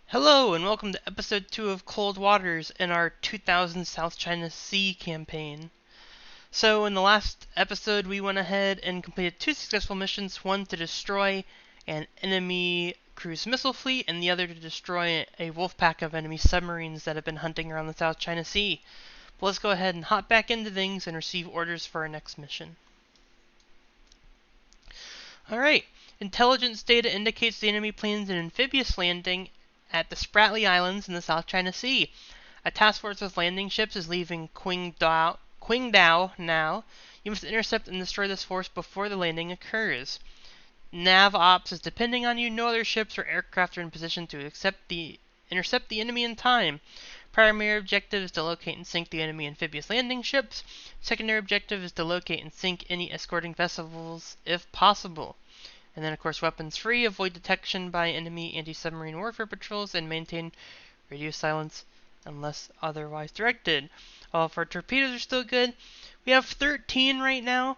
Hello and welcome to episode 2 of Cold Waters in our 2000 South China Sea campaign. So in the last episode we went ahead and completed 2 successful missions, one to destroy an enemy cruise missile fleet and the other to destroy a wolfpack of enemy submarines that have been hunting around the South China Sea. But let's go ahead and hop back into things and receive orders for our next mission. Alright, intelligence data indicates the enemy plans an amphibious landing at the Spratly Islands in the South China Sea. A task force with landing ships is leaving Qingdao now. You must intercept and destroy this force before the landing occurs. Nav Ops is depending on you. No other ships or aircraft are in position to intercept the enemy in time. Primary objective is to locate and sink the enemy amphibious landing ships. Secondary objective is to locate and sink any escorting vessels if possible. And then, of course, weapons free, avoid detection by enemy anti-submarine warfare patrols, and maintain radio silence unless otherwise directed. All of our torpedoes are still good. We have 13 right now.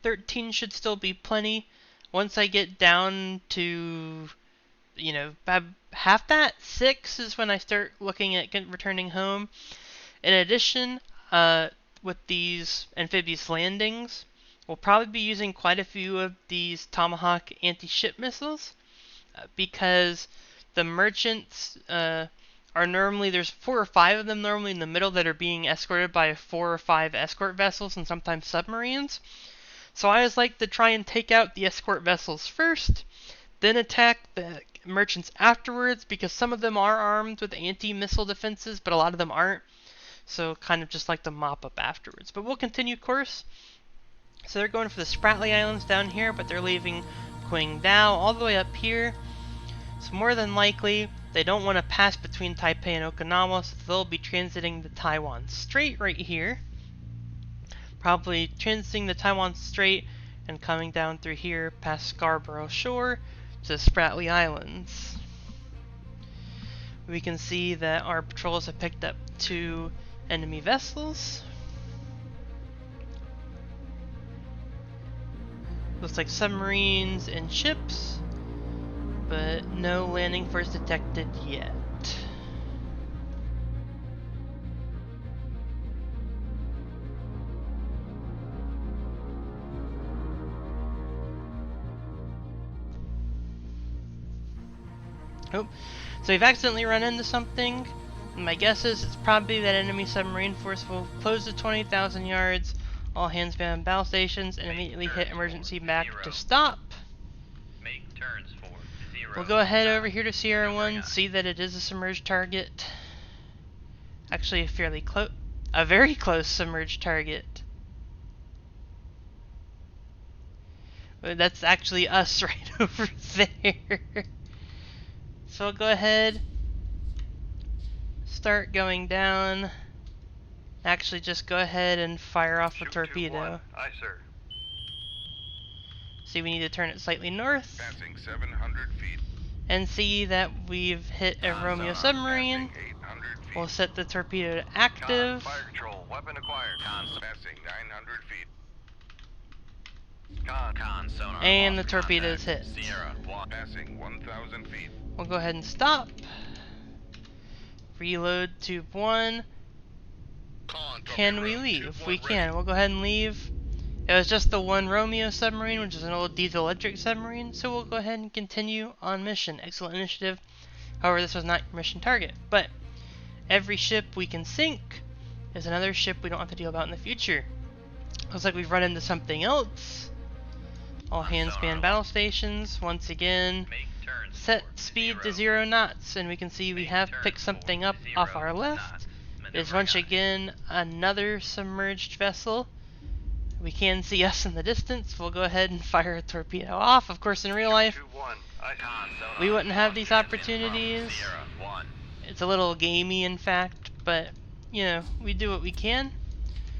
13 should still be plenty. Once I get down to, half that, 6 is when I start looking at returning home. In addition, with these amphibious landings, we'll probably be using quite a few of these Tomahawk anti-ship missiles because the merchants are normally, there's 4 or 5 of them normally in the middle that are being escorted by 4 or 5 escort vessels and sometimes submarines. So I always like to try and take out the escort vessels first, then attack the merchants afterwards, because some of them are armed with anti-missile defenses, but a lot of them aren't. So kind of just like to mop up afterwards. But we'll continue course. So they're going for the Spratly Islands down here, but they're leaving Qingdao all the way up here. So more than likely, they don't want to pass between Taipei and Okinawa, so they'll be transiting the Taiwan Strait right here. Probably transiting the Taiwan Strait and coming down through here past Scarborough Shore to the Spratly Islands. We can see that our patrols have picked up 2 enemy vessels. Looks like submarines and ships, but no landing force detected yet. Oh, so we've accidentally run into something. My guess is it's probably that enemy submarine force will close to 20,000 yards. All hands be on battle stations and immediately hit emergency back to stop. Make turns for 0. We'll go ahead over here to Sierra 1, see that it is a submerged target. Actually, a very close submerged target. That's actually us right over there. So we'll go ahead, start going down. Actually, just go ahead and fire off a torpedo. Aye, sir. See, we need to turn it slightly north. Passing 700 feet. And see that we've hit a Romeo submarine. We'll set the torpedo to active. Fire control, weapon acquired. Passing 900 feet. Sonar And the torpedo is hit. Sierra 1. Passing 1,000 feet. We'll go ahead and stop. Reload tube 1. Can we leave? We can. We'll go ahead and leave. It was just the one Romeo submarine, which is an old diesel-electric submarine, so we'll go ahead and continue on mission. Excellent initiative. However, this was not your mission target. But every ship we can sink is another ship we don't have to deal about in the future. Looks like we've run into something else. All hands man battle stations. Once again, set speed to 0 knots, and we can see we have picked something up off our left. There's once again another submerged vessel. We can see us in the distance. We'll go ahead and fire a torpedo off. Of course, in real life, we wouldn't have these opportunities. It's a little gamey, in fact, but, we do what we can.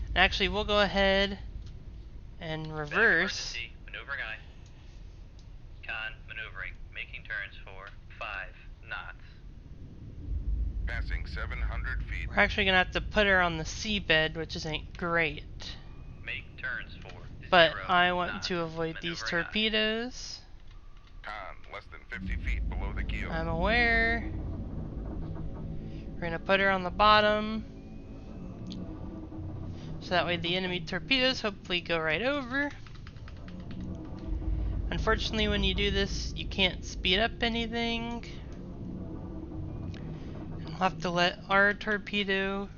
And actually, we'll go ahead and reverse. Maneuver guy. Con maneuvering. Making turns for 5 knots. Passing 700 feet. We're actually going to have to put her on the seabed, which isn't great. Make turns for But 0 I want knots. to avoid these torpedoes. Con less than 50 feet below the keel. I'm aware. We're gonna put her on the bottom, so that way the enemy torpedoes hopefully go right over. Unfortunately, when you do this, you can't speed up anything. And we'll have to let our torpedo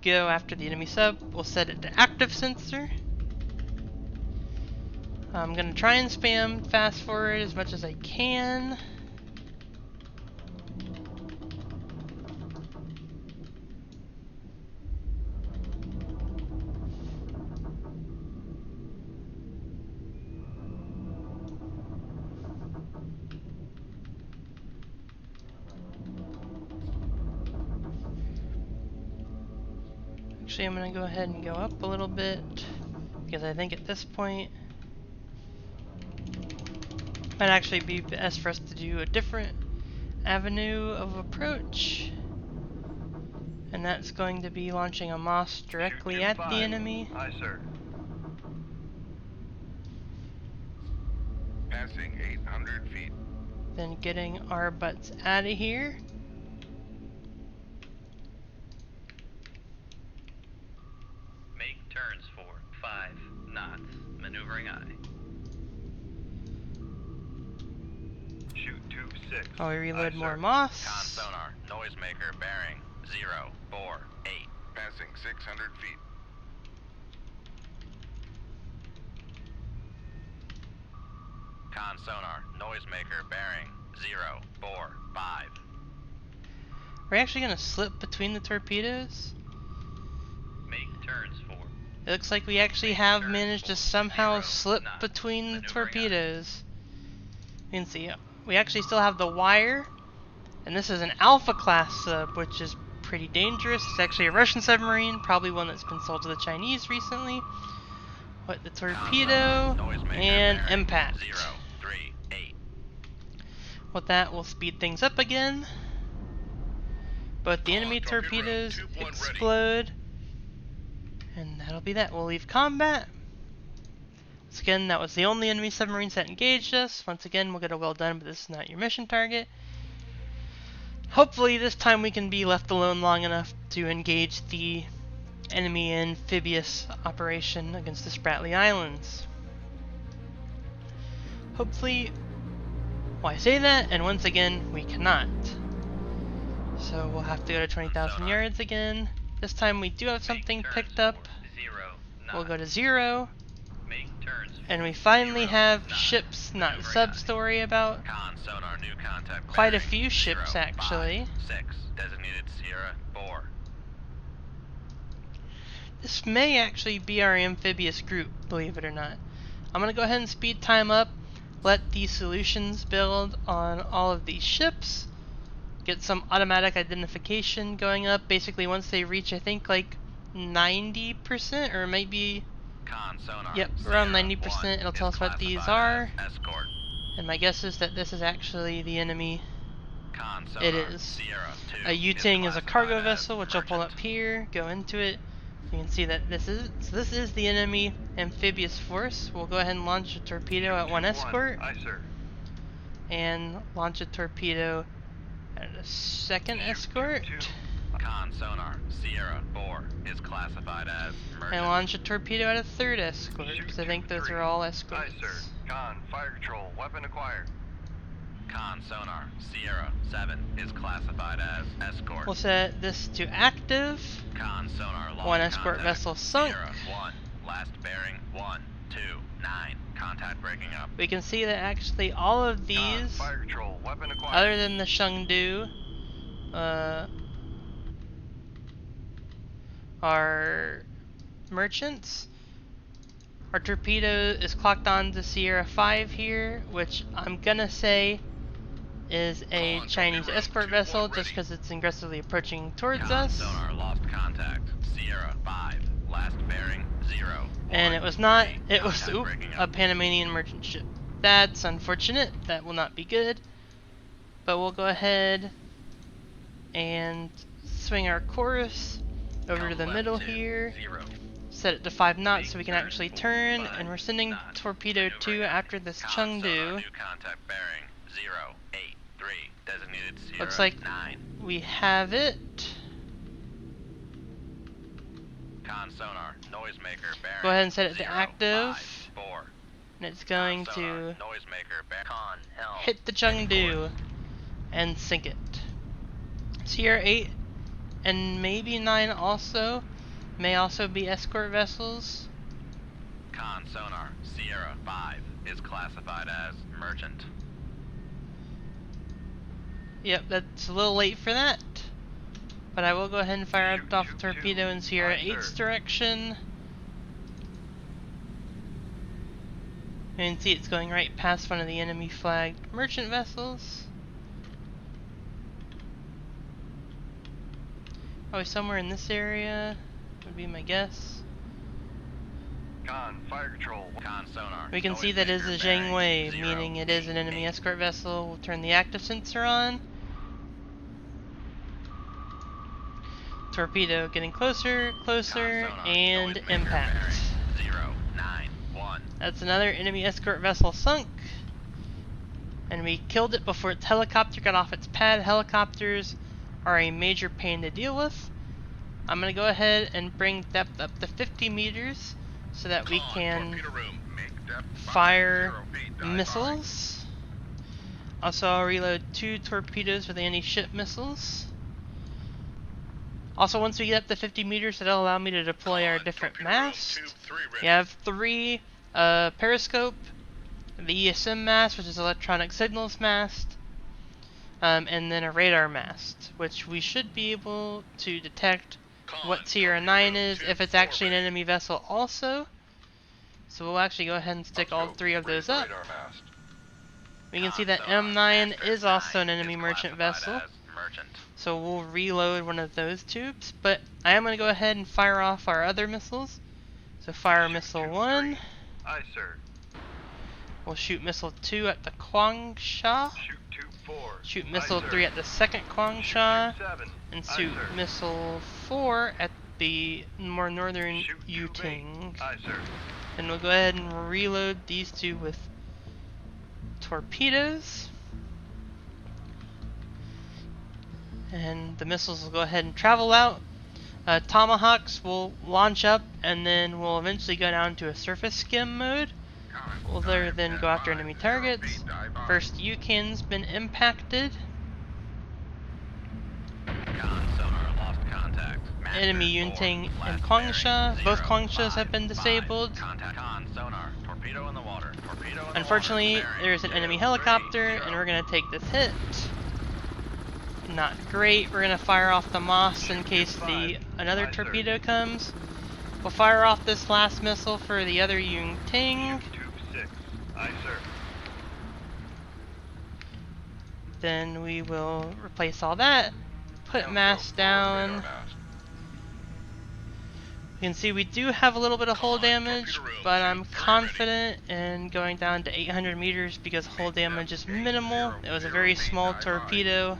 go after the enemy sub. We'll set it to active sensor. I'm gonna try and spam fast forward as much as I can. Actually, I'm gonna go ahead and go up a little bit, because I think at this point it might actually be best for us to do a different avenue of approach. And that's going to be launching a Moss directly at the enemy. Aye, sir. Passing 800 feet. Then getting our butts out of here. Make turns for 5 knots. Maneuvering aye. Shoot 26. While we reload Aye, more sir. Moss. Con sonar. Noisemaker bearing 048. Passing 600 feet. Con sonar. Noisemaker bearing 045. We're actually gonna slip between the torpedoes. Make turns for. It looks like we actually have managed to somehow slip between the torpedoes. You can see, we actually still have the wire, and this is an Alpha class sub, which is pretty dangerous. It's actually a Russian submarine, probably one that's been sold to the Chinese recently. What, the torpedo and impact. 038. With that, we'll speed things up again. Both the enemy Torpedo, torpedoes tube one ready. explode. And that'll be that. We'll leave combat. Once again, that was the only enemy submarines that engaged us. Once again, we'll get a well done, but this is not your mission target. Hopefully this time we can be left alone long enough to engage the enemy amphibious operation against the Spratly Islands. Hopefully, well, I say that, and once again, we cannot. So we'll have to go to 20,000 yards again. This time we do have something picked up. We'll go to 0. Make turns And we finally have ships, not subs, to worry about. Con sonar, new contact Quite a bearing few ships, 056. actually. Designated Sierra 4. This may actually be our amphibious group, believe it or not. I'm going to go ahead and speed time up, let these solutions build on all of these ships, get some automatic identification going up. Basically, once they reach, I think, like 90%, or maybe, Con sonar. yep, around 90%, it'll tell us what these are. Escort. And my guess is that this is actually the enemy. Con sonar. It is. Sierra 2 A U-Ting is a cargo classified as vessel, which I'll pull merchant. up here, go into it. You can see that this is the enemy amphibious force. We'll go ahead and launch a torpedo at one escort, Aye, sir. and launch a torpedo at a second escort, Con sonar. Sierra 4 is classified as merchant. and launch a torpedo at a third escort, because I think those are all escorts. Aye, sir. Con, fire control, weapon acquired. Con sonar. Sierra 7 is classified as escort. We'll set this to active. Con sonar. Lost One escort contact. vessel sunk. Sierra 1. Last bearing 129. Contact breaking up. We can see that actually all of Con, these, fire control, weapon acquired. other than the Chengdu, are merchants. Our torpedo is clocked on to Sierra 5 here, which I'm gonna say is a Chinese escort vessel just because it's aggressively approaching towards Con us. sonar. Lost contact. Sierra 5. Last bearing 0. And it was not, it was Contact breaking a up. Panamanian merchant ship. That's unfortunate, that will not be good. But we'll go ahead and swing our course over to the Left middle 2, here. 0. Set it to 5 knots so we can Turn actually for turn, 5 and we're sending knots. torpedo 2 Maneuvering after this Con sonar, Chengdu. new contact bearing 083. Designated Sierra Looks like 9. we have it. Con sonar, noisemaker, bearing. Go ahead and set it to 0, active. 5, 4. And it's going Con sonar, to noisemaker, con, helm. hit the Heading Chengdu and sink it. Sierra 8 and maybe 9 also may also be escort vessels. Con sonar, Sierra 5 is classified as merchant. Yep, that's a little late for that. But I will go ahead and fire Shoot, off a shoot, torpedo shoot. in Sierra Aye, 8's sir. direction. You can see it's going right past one of the enemy flagged merchant vessels. Probably somewhere in this area would be my guess. Con, fire control. Con sonar. We can see that it is a noisemaker, bearing Zhangwei, 0, meaning it is an enemy 8. escort vessel. We'll turn the active sensor on. Torpedo getting closer, closer, Con sonar, and noisemaker, impact. bearing 0, 9, 1. That's another enemy escort vessel sunk. And we killed it before its helicopter got off its pad. Helicopters are a major pain to deal with. I'm going to go ahead and bring depth up to 50 meters so that we can Torpedo room. Make depth fire 0 feet, dive missiles. Also, I'll reload 2 torpedoes for the anti-ship missiles. Also, once we get up to 50 meters, it'll allow me to deploy our different masts. We have 3 periscope, the ESM mast, which is electronic signals mast, and then a radar mast, which we should be able to detect what Sierra 9 is, if it's actually an enemy vessel also. So we'll actually go ahead and stick all 3 of those up. Radar mast. We can see Con that sonar, M9 Master is also 9 an enemy is merchant classified vessel. as merchant. So we'll reload one of those tubes, but I am going to go ahead and fire off our other missiles. So fire missile 1, Aye, sir. we'll shoot missile 2 at the Kwangsha, Shoot tube 4. shoot Aye, missile sir. 3 at the second Shoot Kwangsha, tube 7. and Aye, shoot sir. missile 4 at the more northern Shoot tube 8. Yuting. Aye, sir. And we'll go ahead and reload these 2 with torpedoes. And the missiles will go ahead and travel out. Tomahawks will launch up, and then we'll eventually go down to a surface skim mode. We'll then go after enemy targets. First Yukin's been impacted. Con sonar, lost contact. Master Enemy 4, Yunting and last Kwangsha. bearing, Both 0, Kwangshas have 5, been 5. disabled. Contact con sonar, torpedo in the water. Torpedo in the Unfortunately, water. Bearing, there's an enemy 0, helicopter, 3, and we're going to take this hit. Not great. We're going to fire off the Moss in case another Aye, sir. torpedo comes. We'll fire off this last missile for the other Yunting. Shoot tube 6. Aye, sir. Then we will replace all that. Put Down mast go forward, down. radar mast. You can see we do have a little bit of hull damage, but I'm confident in going down to 800 meters because hull damage is minimal. It was a very small torpedo.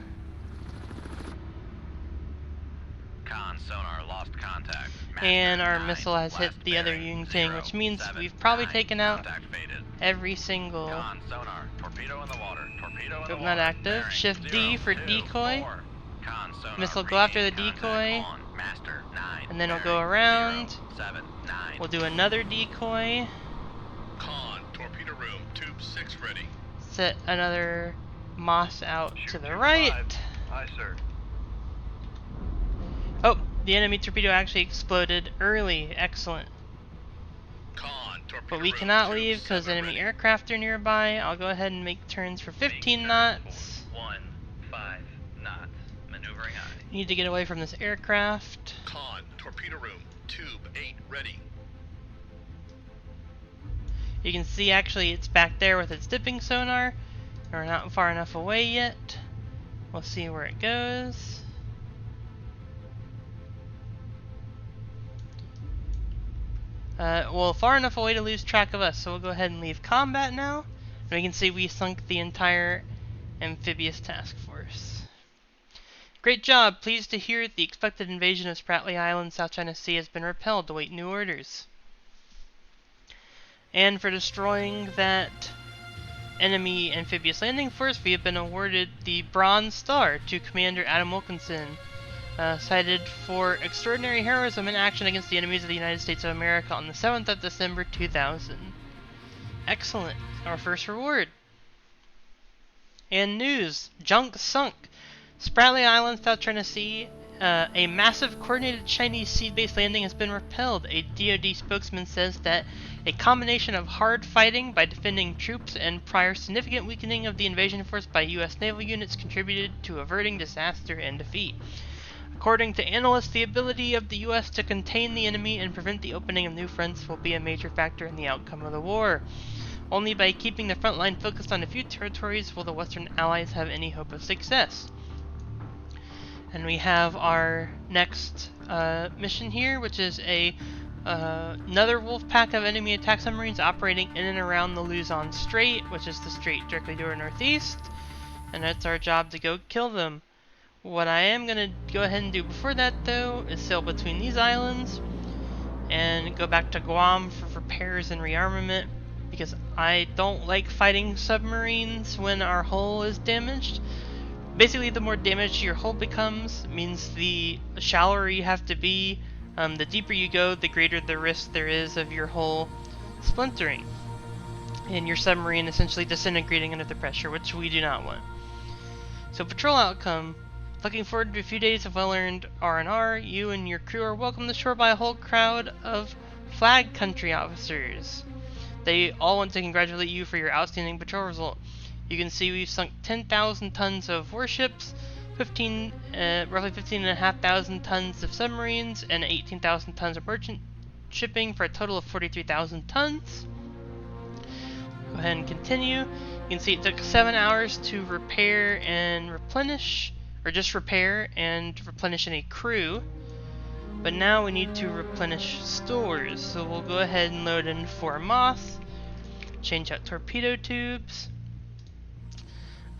Con sonar, lost contact. Master And our 9, missile has hit last the other bearing, Yunting, 0, which means 7, we've probably 9. taken out Contact faded. every single. Con sonar, torpedo in the water. Torpedo in the Nope, water. not active. Bearing, Shift D 0, for 2, decoy. 4. Con sonar, Missile go after the regain decoy. contact on. Master 9. And then we'll go bearing, around. 0, 7, 9. We'll do another decoy. Con, torpedo room, tube 6 ready. Set another Moss out Shoot to the tube right. 5. Aye, sir. Oh, the enemy torpedo actually exploded early. Excellent. Con, torpedo But we room, cannot tube leave because 7 enemy ready. aircraft are nearby. I'll go ahead and make turns for 15 Make turns knots. for 1, 5 knots. Maneuvering aye. Need to get away from this aircraft. Con, torpedo room, tube 8 ready. You can see actually it's back there with its dipping sonar. We're not far enough away yet. We'll see where it goes. Well, far enough away to lose track of us, so we'll go ahead and leave combat now. And we can see we sunk the entire amphibious task force. Great job! Pleased to hear the expected invasion of Spratly Island, South China Sea has been repelled. Await new orders. And for destroying that enemy amphibious landing force, we have been awarded the Bronze Star to Commander Adam Wilkinson. cited for extraordinary heroism in action against the enemies of the United States of America on the 7th of December 2000. Excellent. Our first reward. And news. Junk sunk. Spratly Island, South China Sea. A massive coordinated Chinese sea-based landing has been repelled. A DoD spokesman says that a combination of hard fighting by defending troops and prior significant weakening of the invasion force by U.S. naval units contributed to averting disaster and defeat. According to analysts, the ability of the U.S. to contain the enemy and prevent the opening of new fronts will be a major factor in the outcome of the war. Only by keeping the front line focused on a few territories will the Western Allies have any hope of success. And we have our next mission here, which is another wolfpack of enemy attack submarines operating in and around the Luzon Strait, which is the strait directly to our northeast. And it's our job to go kill them. What I am going to go ahead and do before that, though, is sail between these islands and go back to Guam for repairs and rearmament, because I don't like fighting submarines when our hull is damaged. Basically, the more damaged your hull becomes means the shallower you have to be. The deeper you go, the greater the risk there is of your hull splintering and your submarine essentially disintegrating under the pressure, which we do not want. So patrol outcome. Looking forward to a few days of well-earned R&R. You and your crew are welcomed ashore by a whole crowd of flag country officers. They all want to congratulate you for your outstanding patrol result. You can see we've sunk 10,000 tons of warships, roughly 15,500 tons of submarines, and 18,000 tons of merchant shipping for a total of 43,000 tons. Go ahead and continue. You can see it took 7 hours to repair and replenish, or just repair and replenish any crew. But now we need to replenish stores, so we'll go ahead and load in 4 moths, change out torpedo tubes.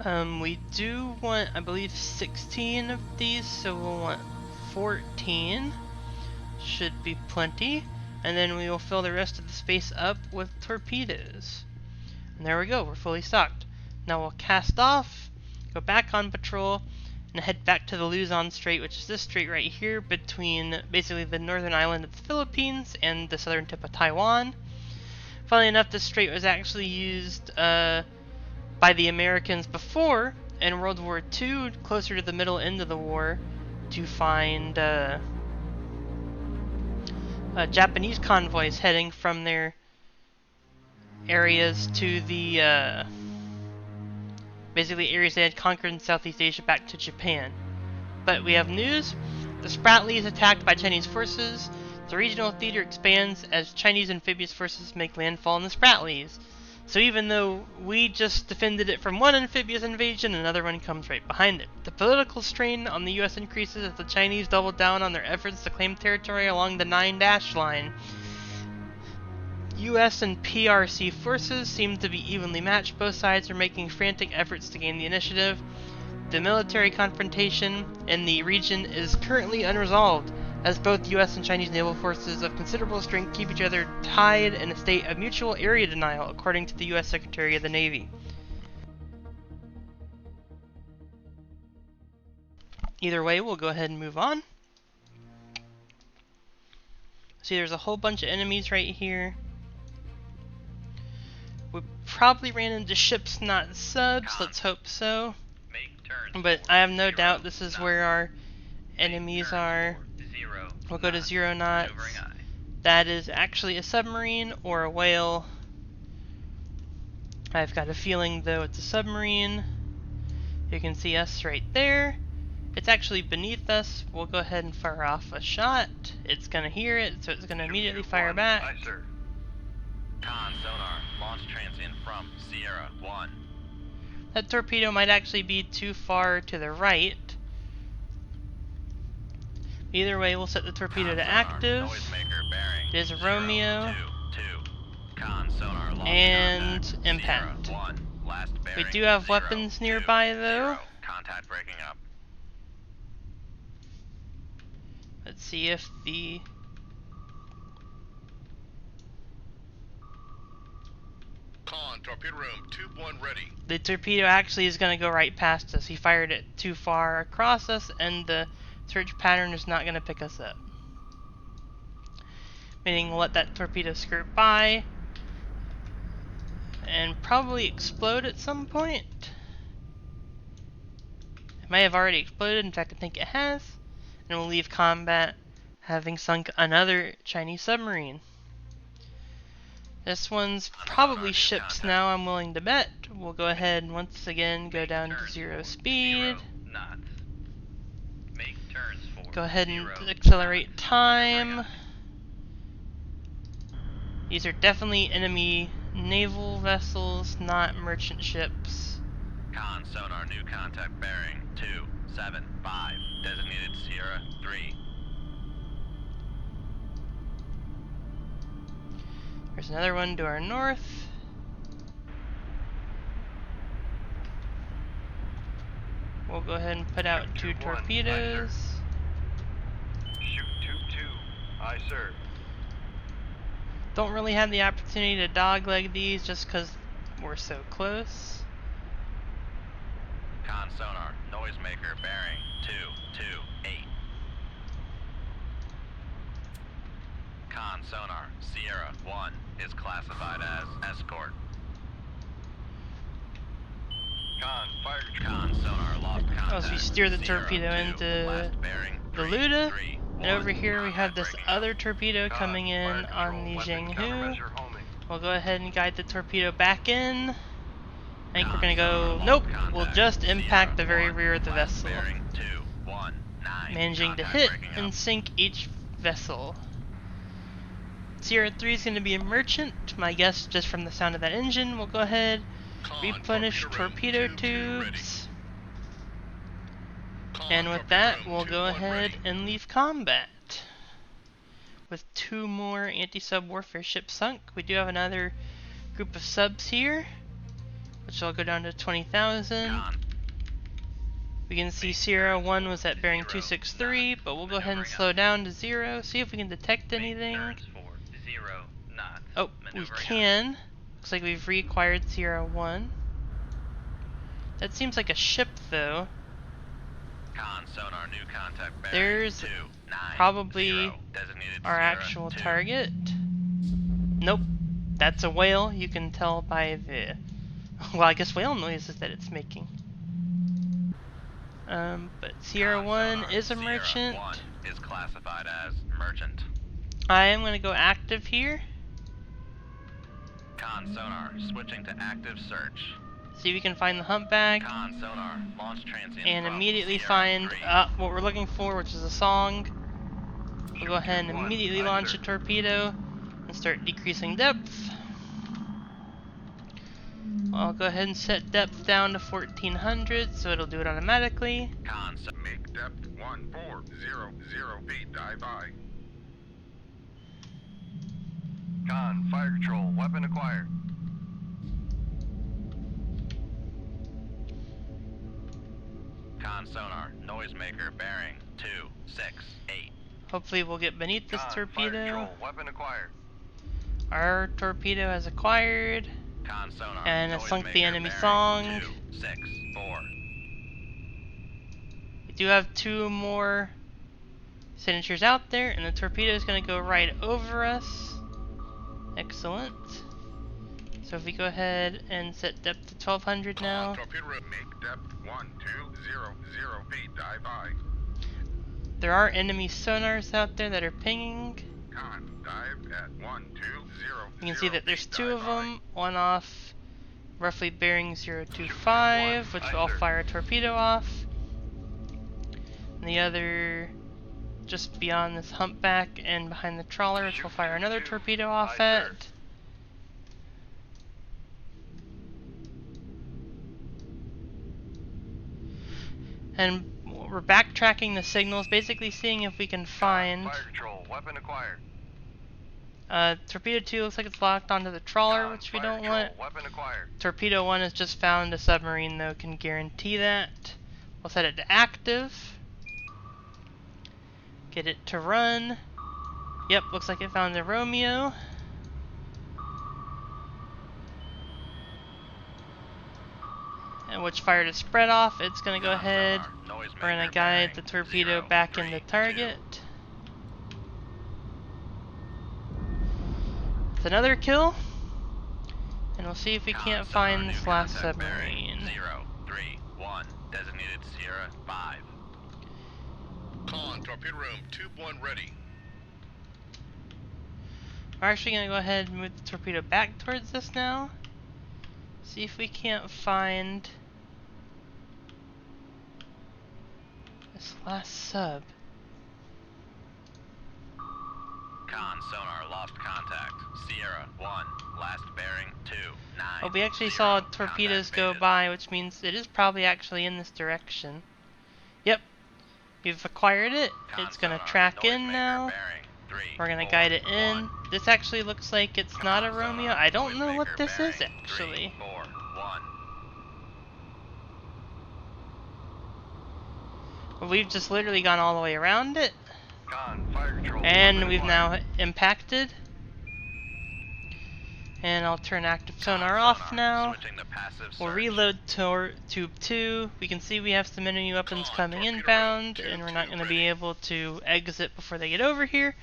We do want, I believe, 16 of these, so we'll want 14. Should be plenty. And then we will fill the rest of the space up with torpedoes. And there we go, we're fully stocked. Now we'll cast off, go back on patrol, and head back to the Luzon Strait, which is this strait right here between basically the northern island of the Philippines and the southern tip of Taiwan. Funnily enough, this strait was actually used by the Americans before in World War II, closer to the middle end of the war, to find Japanese convoys heading from their areas to the basically areas they had conquered in Southeast Asia back to Japan. But we have news. The Spratly is attacked by Chinese forces. The regional theater expands as Chinese amphibious forces make landfall in the Spratlys. So even though we just defended it from one amphibious invasion, another one comes right behind it. The political strain on the US increases as the Chinese double down on their efforts to claim territory along the 9-dash line. US and PRC forces seem to be evenly matched. Both sides are making frantic efforts to gain the initiative. The military confrontation in the region is currently unresolved, as both US and Chinese naval forces of considerable strength keep each other tied in a state of mutual area denial, according to the US Secretary of the Navy. Either way, we'll go ahead and move on. See, there's a whole bunch of enemies right here. We probably ran into ships, not subs. Let's hope so. But I have no doubt this is where our enemies are. We'll go to 0 knots. That is actually a submarine or a whale. I've got a feeling, though, it's a submarine. You can see us right there. It's actually beneath us. We'll go ahead and fire off a shot. It's going to hear it, so it's going to immediately fire back. Aye, sir. Con sonar, launch transient from Sierra 1. That torpedo might actually be too far to the right. Either way, we'll set the torpedo to active. It is a Romeo. And impact. We do have weapons nearby, though. Contact breaking up. Let's see if the... Con, torpedo room, tube 1 ready. The torpedo actually is going to go right past us. He fired it too far across us, and the Search pattern is not going to pick us up. Meaning we'll let that torpedo skirt by and probably explode at some point. It may have already exploded, in fact I think it has. And we'll leave combat having sunk another Chinese submarine. This one's probably ships now, I'm willing to bet. We'll go ahead and once again go down to 0 speed. 0 knots. Make turns for Go ahead and 0 accelerate knots. time. Maneuvering These are definitely enemy naval vessels, not merchant ships. Con sonar, new contact bearing 275. Designated Sierra 3. There's another one to our north. We'll go ahead and put out 2 torpedoes. Shoot tube 2. Aye, sir. Don't really have the opportunity to dogleg these just because we're so close. Con sonar, noisemaker bearing 228. Con sonar, Sierra 1 is classified as escort. Con sonar, lost contact. As we steer the Sierra torpedo 2, into last bearing the 3, Luda, 3, and 1. over here we have Combat this breaking other up. torpedo Con, coming in fire on control, the weapon Zhenghu. countermeasure homing. We'll go ahead and guide the torpedo back in. I think we're Con gonna go, sonar, nope, lost we'll contact. just impact the Sierra very 1, rear of the last vessel, bearing 219. managing to Contact hit breaking and up. sink each vessel. Sierra 3 is going to be a merchant. My guess, just from the sound of that engine, we'll go ahead, Con, replenish torpedo room, tube 2 ready. tubes, Con, and with torpedo that, room, we'll tube go 1 ahead ready. and leave combat. With 2 more anti-sub warfare ships sunk, we do have another group of subs here, which will go down to 20,000. Con, We can see Sierra 1 was at bearing 263, but we'll go ahead and slow down to 0, see if we can detect Make anything. turns for 0 knots. Oh, we Maneuvering can. Looks like we've reacquired Sierra 1. That seems like a ship, though. Con sonar, new contact bearing There's 290. probably Designated our Sierra actual 2. target. Nope, that's a whale. You can tell by the, well, I guess whale noises that it's making. But Sierra Con 1 sonar, is a Sierra merchant. 1 is classified as merchant. I am going to go active here. Con sonar, switching to active search. See if we can find the humpback. Con sonar, launch transient And from immediately Sierra find 3. what we're looking for, which is a song. We'll go ahead and Shoot 1, immediately aye, launch sir. a torpedo and start decreasing depth. I'll go ahead and set depth down to 1400 so it'll do it automatically. Con make depth 1400 feet, dive by. Con, fire control, weapon acquired. Con sonar, noisemaker bearing 268. Hopefully we'll get beneath this Con, torpedo. fire control, weapon acquired. Our torpedo has acquired. Con sonar, And it sunk the noisemaker enemy bearing song. 264. We do have 2 more signatures out there, and the torpedo is going to go right over us. Excellent. So if we go ahead and set depth to 1200 now. Torpedo room, make depth 1200 feet, dive by. There are enemy sonars out there that are pinging. Con, dive at 1200. You can see that there's feet, 2 dive of by. them, one off roughly bearing 025, which I'll fire a torpedo off. And the other just beyond this humpback and behind the trawler, which we'll fire another torpedo off Aye, sir. at. And we're backtracking the signals, basically seeing if we can find Fire control, weapon acquired. torpedo 2 looks like it's locked onto the trawler, Con, which we fire don't control, want. weapon acquired. Torpedo 1 has just found a submarine, though, can guarantee that. We'll set it to active. Get it to run. Yep, looks like it found a Romeo. And which fired a spread off. It's going to go Con ahead. sonar, noise We're going maker to guide bearing the torpedo 0, back 3, into 2. target. It's another kill. And we'll see if we Con can't sonar, find new this last contact bearing submarine. 0, 3, 1. Designated Sierra 5. Con, torpedo room, tube 1 ready. We're actually going to go ahead and move the torpedo back towards this now. See if we can't find this last sub. Con sonar lost contact. Sierra 1. Last bearing 2, 9. Oh, we actually 0. saw torpedoes Contact go faded. by, which means it is probably actually in this direction. Yep, we've acquired it. Con It's going to sonar, track noise in maker now. bearing 3, We're going to 4, guide it in. 1. This actually looks like it's not a Con Romeo. sonar, I don't noise know what maker this is bearing actually. 3, 4, 1. But we've just literally gone all the way around it. Con, fire control. And we've now impacted. And I'll turn active sonar off now. Switching to passive We'll search. reload tube 2. We can see we have some enemy weapons Con, coming torpedo inbound, room, and we're tube not 2 going to be ready. able to exit before they get over here,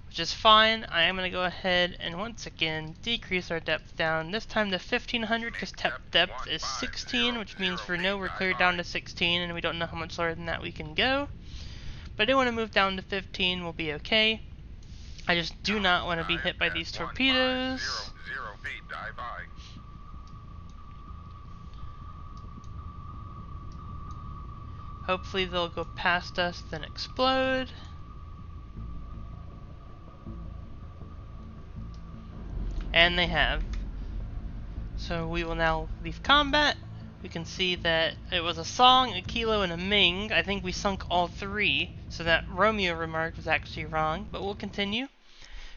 which is fine. I am going to go ahead and once again decrease our depth down, this time to 1500 because depth is 16, which means for no we're cleared down to 16, and we don't know how much lower than that we can go. But I do want to move down to 15, we'll be okay. I just do not want to be hit by these torpedoes. 0 feet, dive by. Hopefully they'll go past us, then explode. And they have. So we will now leave combat. We can see that it was a Song, a Kilo, and a Ming. I think we sunk all 3, so that Romeo remark was actually wrong, but we'll continue.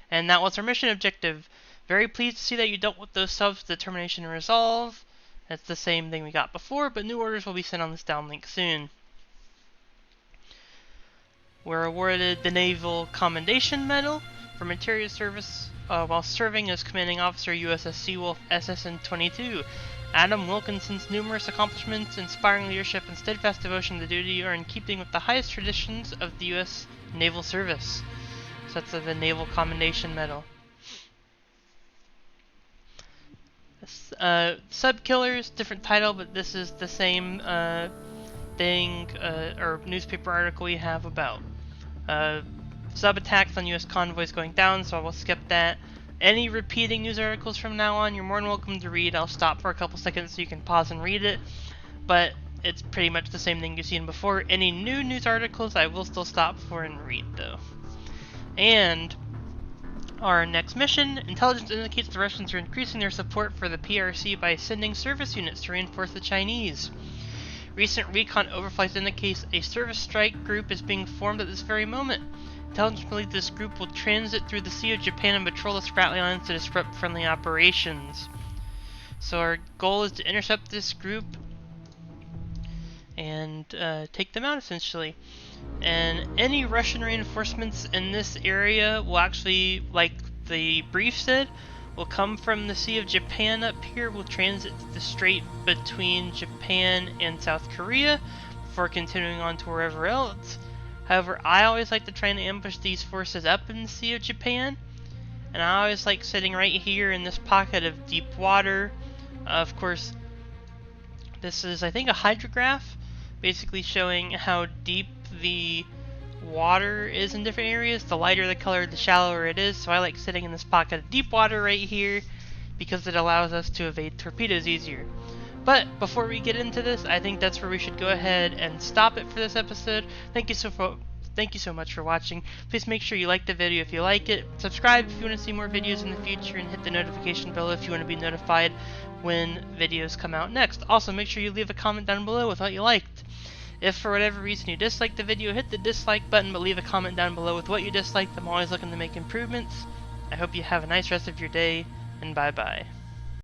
And that was our mission objective. Very pleased to see that you dealt with those subs with determination and resolve. That's the same thing we got before, but new orders will be sent on this downlink soon. We're awarded the Naval Commendation Medal for material service while serving as commanding officer USS Seawolf SSN-22. Adam Wilkinson's numerous accomplishments, inspiring leadership, and steadfast devotion to duty are in keeping with the highest traditions of the U.S. Naval Service. So that's the Naval Commendation Medal. Sub-Killers, different title, but this is the same thing or newspaper article we have about sub-attacks on U.S. convoys going down, so I will skip that. Any repeating news articles from now on, you're more than welcome to read. I'll stop for a couple seconds so you can pause and read it, but it's pretty much the same thing you've seen before. Any new news articles, I will still stop for and read, though. And our next mission, intelligence indicates the Russians are increasing their support for the PRC by sending service units to reinforce the Chinese. Recent recon overflights indicates a service strike group is being formed at this very moment. Intelligence believes this group will transit through the Sea of Japan and patrol the Spratly Islands to disrupt friendly operations. So our goal is to intercept this group and take them out, essentially. And any Russian reinforcements in this area will actually, like the brief said, will come from the Sea of Japan up here, will transit the strait between Japan and South Korea before continuing on to wherever else. However, I always like to try and ambush these forces up in the Sea of Japan, and I always like sitting right here in this pocket of deep water. Of course, this is, I think, a hydrograph, basically showing how deep the water is in different areas. The lighter the color, the shallower it is, so I like sitting in this pocket of deep water right here because it allows us to evade torpedoes easier. But before we get into this, I think that's where we should go ahead and stop it for this episode. Thank you so much for watching. Please make sure you like the video if you like it. Subscribe if you want to see more videos in the future, and hit the notification bell if you want to be notified when videos come out next. Also, make sure you leave a comment down below with what you liked. If for whatever reason you disliked the video, hit the dislike button, but leave a comment down below with what you disliked. I'm always looking to make improvements. I hope you have a nice rest of your day, and bye bye.